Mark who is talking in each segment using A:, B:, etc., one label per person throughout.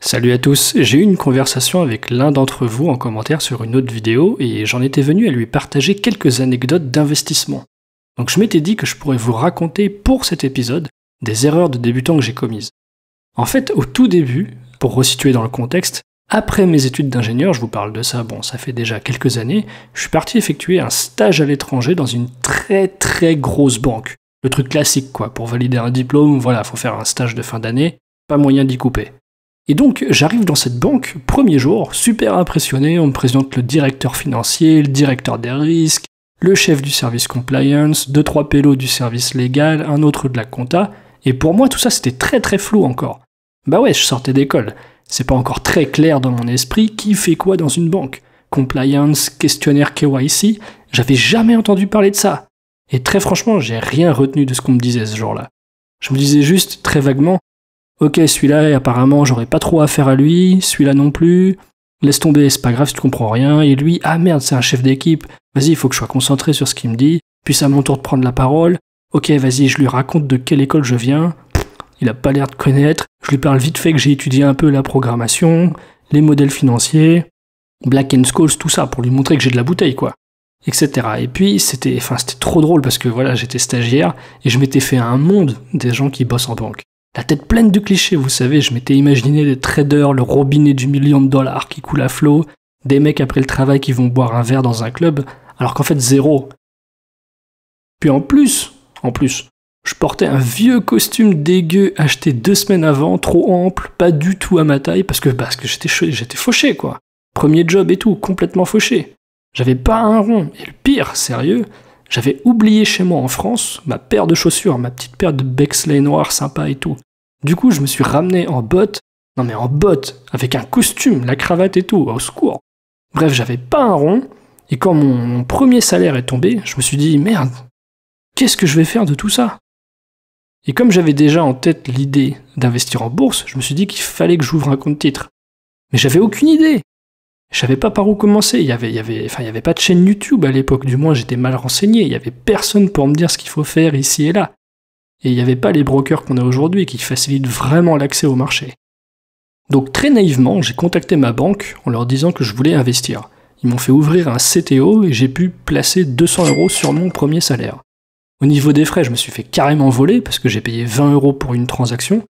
A: Salut à tous, j'ai eu une conversation avec l'un d'entre vous en commentaire sur une autre vidéo et j'en étais venu à lui partager quelques anecdotes d'investissement. Donc je m'étais dit que je pourrais vous raconter pour cet épisode des erreurs de débutant que j'ai commises. En fait, au tout début, pour resituer dans le contexte, après mes études d'ingénieur, je vous parle de ça, ça fait déjà quelques années, je suis parti effectuer un stage à l'étranger dans une très grosse banque. Le truc classique quoi, pour valider un diplôme, voilà, faut faire un stage de fin d'année, pas moyen d'y couper. Et donc, j'arrive dans cette banque, premier jour, super impressionné, on me présente le directeur financier, le directeur des risques, le chef du service compliance, 2-3 pélos du service légal, un autre de la compta, et pour moi tout ça c'était très flou encore. Bah ouais, je sortais d'école, c'est pas encore très clair dans mon esprit qui fait quoi dans une banque. Compliance, questionnaire KYC, j'avais jamais entendu parler de ça. Et très franchement, j'ai rien retenu de ce qu'on me disait ce jour-là. Je me disais juste, très vaguement, ok, celui-là, apparemment, j'aurais pas trop affaire à lui, celui-là non plus, laisse tomber, c'est pas grave si tu comprends rien, et lui, ah merde, c'est un chef d'équipe, vas-y, il faut que je sois concentré sur ce qu'il me dit, puis c'est à mon tour de prendre la parole, ok, vas-y, je lui raconte de quelle école je viens, il a pas l'air de connaître, je lui parle vite fait que j'ai étudié un peu la programmation, les modèles financiers, Black & Scholes, tout ça, pour lui montrer que j'ai de la bouteille, quoi, etc. Et puis, c'était trop drôle, parce que voilà, j'étais stagiaire, et je m'étais fait un monde des gens qui bossent en banque. La tête pleine de clichés, vous savez, je m'étais imaginé des traders, le robinet du $1 000 000 qui coule à flot, des mecs après le travail qui vont boire un verre dans un club, alors qu'en fait zéro. Puis en plus, je portais un vieux costume dégueu acheté 2 semaines avant, trop ample, pas du tout à ma taille, parce que j'étais fauché quoi. Premier job et tout, complètement fauché. J'avais pas un rond, et le pire, sérieux, j'avais oublié chez moi en France ma paire de chaussures, ma petite paire de Bexley noir sympa et tout. Du coup, je me suis ramené en bottes, avec un costume, la cravate et tout, au secours. Bref, j'avais pas un rond, et quand mon premier salaire est tombé, je me suis dit, merde, qu'est-ce que je vais faire de tout ça? Et comme j'avais déjà en tête l'idée d'investir en bourse, je me suis dit qu'il fallait que j'ouvre un compte titre. Mais j'avais aucune idée. Je savais pas par où commencer, il y avait pas de chaîne YouTube à l'époque, du moins j'étais mal renseigné, il y avait personne pour me dire ce qu'il faut faire ici et là. Et il y avait pas les brokers qu'on a aujourd'hui qui facilitent vraiment l'accès au marché. Donc très naïvement, j'ai contacté ma banque en leur disant que je voulais investir. Ils m'ont fait ouvrir un CTO et j'ai pu placer 200 € sur mon premier salaire. Au niveau des frais, je me suis fait carrément voler parce que j'ai payé 20 € pour une transaction.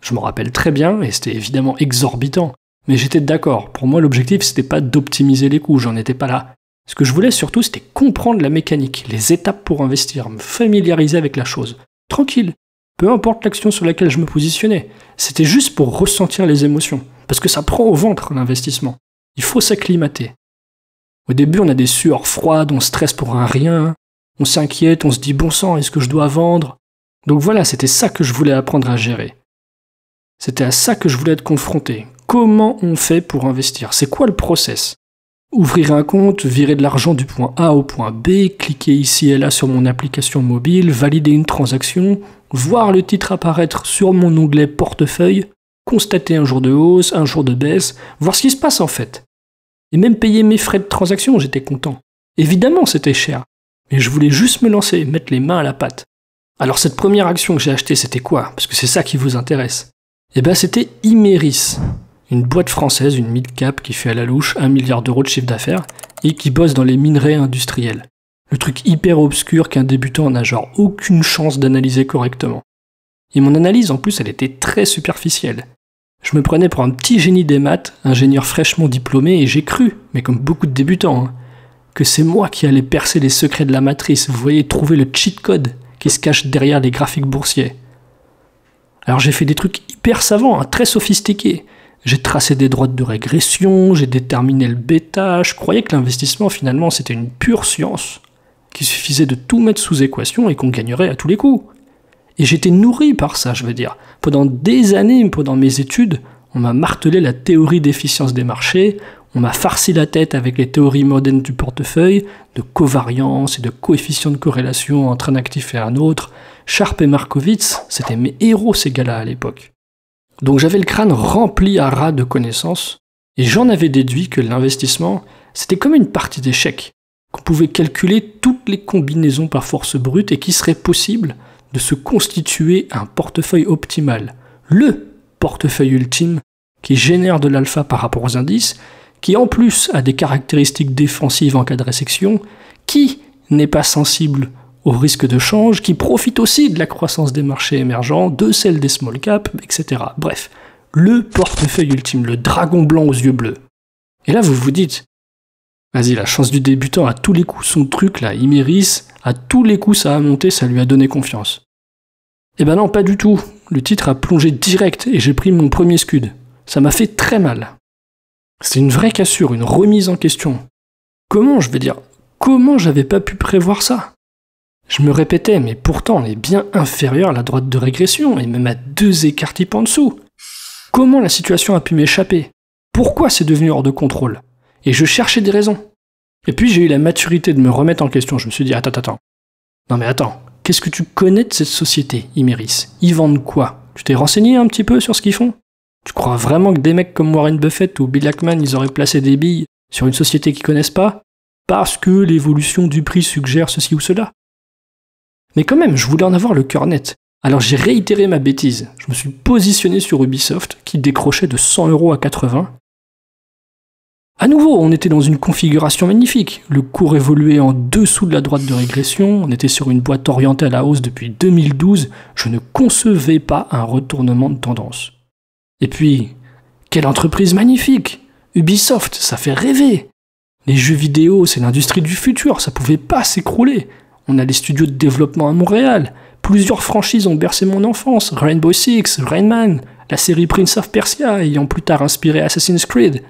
A: Je m'en rappelle très bien et c'était évidemment exorbitant. Mais j'étais d'accord, pour moi l'objectif c'était pas d'optimiser les coûts, j'en étais pas là. Ce que je voulais surtout c'était comprendre la mécanique, les étapes pour investir, me familiariser avec la chose. Tranquille, peu importe l'action sur laquelle je me positionnais, c'était juste pour ressentir les émotions. Parce que ça prend au ventre l'investissement, il faut s'acclimater. Au début on a des sueurs froides, on stresse pour un rien, on s'inquiète, on se dit bon sang, est-ce que je dois vendre? Donc voilà, c'était ça que je voulais apprendre à gérer. C'était à ça que je voulais être confronté. Comment on fait pour investir? C'est quoi le process? Ouvrir un compte, virer de l'argent du point A au point B, cliquer ici et là sur mon application mobile, valider une transaction, voir le titre apparaître sur mon onglet portefeuille, constater un jour de hausse, un jour de baisse, voir ce qui se passe en fait. Et même payer mes frais de transaction, j'étais content. Évidemment c'était cher, mais je voulais juste me lancer, mettre les mains à la pâte. Alors cette première action que j'ai achetée, c'était quoi? Parce que c'est ça qui vous intéresse. Eh ben c'était Imerys. Une boîte française, une mid-cap qui fait à la louche 1 milliard € de chiffre d'affaires et qui bosse dans les minerais industriels. Le truc hyper obscur qu'un débutant n'a genre aucune chance d'analyser correctement. Et mon analyse en plus elle était très superficielle. Je me prenais pour un petit génie des maths, ingénieur fraîchement diplômé et j'ai cru, mais comme beaucoup de débutants, que c'est moi qui allais percer les secrets de la matrice, vous voyez, trouver le cheat code qui se cache derrière les graphiques boursiers. Alors j'ai fait des trucs hyper savants, très sophistiqués. J'ai tracé des droites de régression, j'ai déterminé le bêta, je croyais que l'investissement finalement c'était une pure science, qu'il suffisait de tout mettre sous équation et qu'on gagnerait à tous les coups. Et j'étais nourri par ça, je veux dire. Pendant des années, pendant mes études, on m'a martelé la théorie d'efficience des marchés, on m'a farci la tête avec les théories modernes du portefeuille, de covariance et de coefficient de corrélation entre un actif et un autre. Sharpe et Markowitz, c'était mes héros ces gars-là à l'époque. Donc j'avais le crâne rempli à ras de connaissances, et j'en avais déduit que l'investissement, c'était comme une partie d'échecs, qu'on pouvait calculer toutes les combinaisons par force brute et qu'il serait possible de se constituer un portefeuille optimal, le portefeuille ultime qui génère de l'alpha par rapport aux indices, qui en plus a des caractéristiques défensives en cas de résection, qui n'est pas sensible au risque de change, qui profite aussi de la croissance des marchés émergents, de celle des small caps, etc. Bref, le portefeuille ultime, le dragon blanc aux yeux bleus. Et là vous vous dites, vas-y, la chance du débutant, à tous les coups, son truc là, Imerys, à tous les coups ça a monté, ça lui a donné confiance. Eh ben non, pas du tout. Le titre a plongé direct et j'ai pris mon premier scud. Ça m'a fait très mal. C'est une vraie cassure, une remise en question. Comment j'avais pas pu prévoir ça? Je me répétais, mais pourtant on est bien inférieur à la droite de régression, et même à 2 écarts types en dessous. Comment la situation a pu m'échapper? Pourquoi c'est devenu hors de contrôle? Et je cherchais des raisons. Et puis j'ai eu la maturité de me remettre en question, je me suis dit, attends. Non mais attends, qu'est-ce que tu connais de cette société, Imerys? Ils vendent quoi? Tu t'es renseigné un petit peu sur ce qu'ils font? Tu crois vraiment que des mecs comme Warren Buffett ou Bill Ackman, ils auraient placé des billes sur une société qu'ils connaissent pas? Parce que l'évolution du prix suggère ceci ou cela? Mais quand même, je voulais en avoir le cœur net. Alors j'ai réitéré ma bêtise. Je me suis positionné sur Ubisoft, qui décrochait de 100 € à 80. À nouveau, on était dans une configuration magnifique. Le cours évoluait en dessous de la droite de régression, on était sur une boîte orientée à la hausse depuis 2012, je ne concevais pas un retournement de tendance. Et puis, quelle entreprise magnifique! Ubisoft, ça fait rêver! Les jeux vidéo, c'est l'industrie du futur, ça pouvait pas s'écrouler. On a les studios de développement à Montréal, plusieurs franchises ont bercé mon enfance, Rainbow Six, Rayman, la série Prince of Persia ayant plus tard inspiré Assassin's Creed.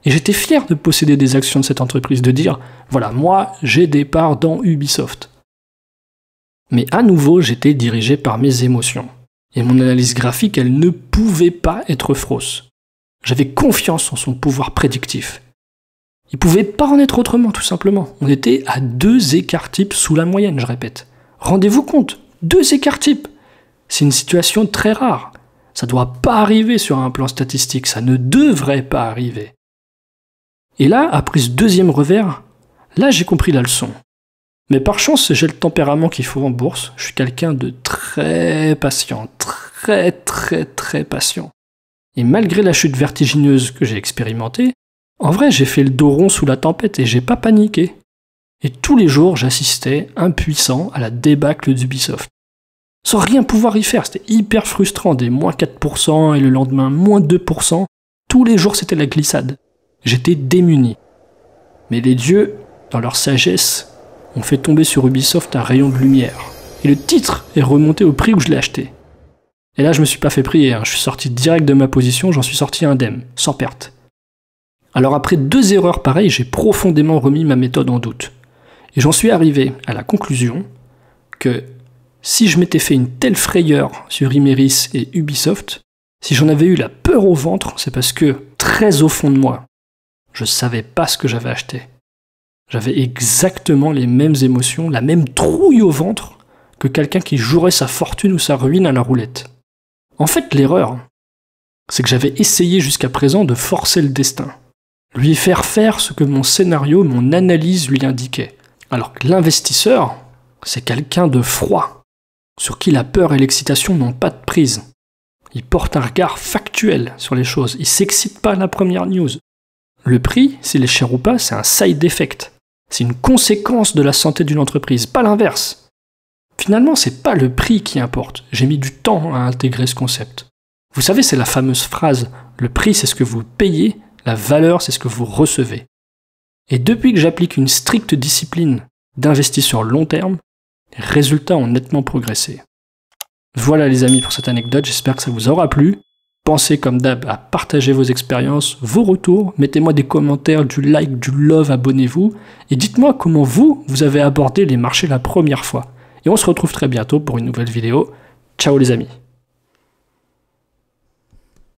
A: Et j'étais fier de posséder des actions de cette entreprise, de dire, voilà, moi, j'ai des parts dans Ubisoft. Mais à nouveau, j'étais dirigé par mes émotions. Et mon analyse graphique, elle ne pouvait pas être fausse. J'avais confiance en son pouvoir prédictif. Il pouvait pas en être autrement, tout simplement. On était à 2 écarts types sous la moyenne, je répète. Rendez-vous compte, 2 écarts types. C'est une situation très rare. Ça doit pas arriver sur un plan statistique, ça ne devrait pas arriver. Et là, après ce deuxième revers, là j'ai compris la leçon. Mais par chance, j'ai le tempérament qu'il faut en bourse. Je suis quelqu'un de très patient, très patient. Et malgré la chute vertigineuse que j'ai expérimentée, en vrai j'ai fait le dos rond sous la tempête et j'ai pas paniqué. Et tous les jours, j'assistais, impuissant, à la débâcle d'Ubisoft. Sans rien pouvoir y faire, c'était hyper frustrant, des moins 4% et le lendemain moins 2%. Tous les jours c'était la glissade. J'étais démuni. Mais les dieux, dans leur sagesse, ont fait tomber sur Ubisoft un rayon de lumière. Et le titre est remonté au prix où je l'ai acheté. Et là, je me suis pas fait prier, je suis sorti direct de ma position, j'en suis sorti indemne, sans perte. Alors après 2 erreurs pareilles, j'ai profondément remis ma méthode en doute. Et j'en suis arrivé à la conclusion que si je m'étais fait une telle frayeur sur Imerys et Ubisoft, si j'en avais eu la peur au ventre, c'est parce que, très au fond de moi, je savais pas ce que j'avais acheté. J'avais exactement les mêmes émotions, la même trouille au ventre que quelqu'un qui jouerait sa fortune ou sa ruine à la roulette. En fait, l'erreur, c'est que j'avais essayé jusqu'à présent de forcer le destin, lui faire faire ce que mon scénario, mon analyse lui indiquait. Alors que l'investisseur, c'est quelqu'un de froid, sur qui la peur et l'excitation n'ont pas de prise. Il porte un regard factuel sur les choses, il s'excite pas à la première news. Le prix, s'il est cher ou pas, c'est un side effect. C'est une conséquence de la santé d'une entreprise, pas l'inverse. Finalement, c'est pas le prix qui importe. J'ai mis du temps à intégrer ce concept. Vous savez, c'est la fameuse phrase « Le prix, c'est ce que vous payez, la valeur, c'est ce que vous recevez ». Et depuis que j'applique une stricte discipline d'investisseur long terme, les résultats ont nettement progressé. Voilà les amis pour cette anecdote, j'espère que ça vous aura plu. Pensez comme d'hab à partager vos expériences, vos retours, mettez-moi des commentaires, du like, du love, abonnez-vous, et dites-moi comment vous avez abordé les marchés la première fois. Et on se retrouve très bientôt pour une nouvelle vidéo. Ciao les amis.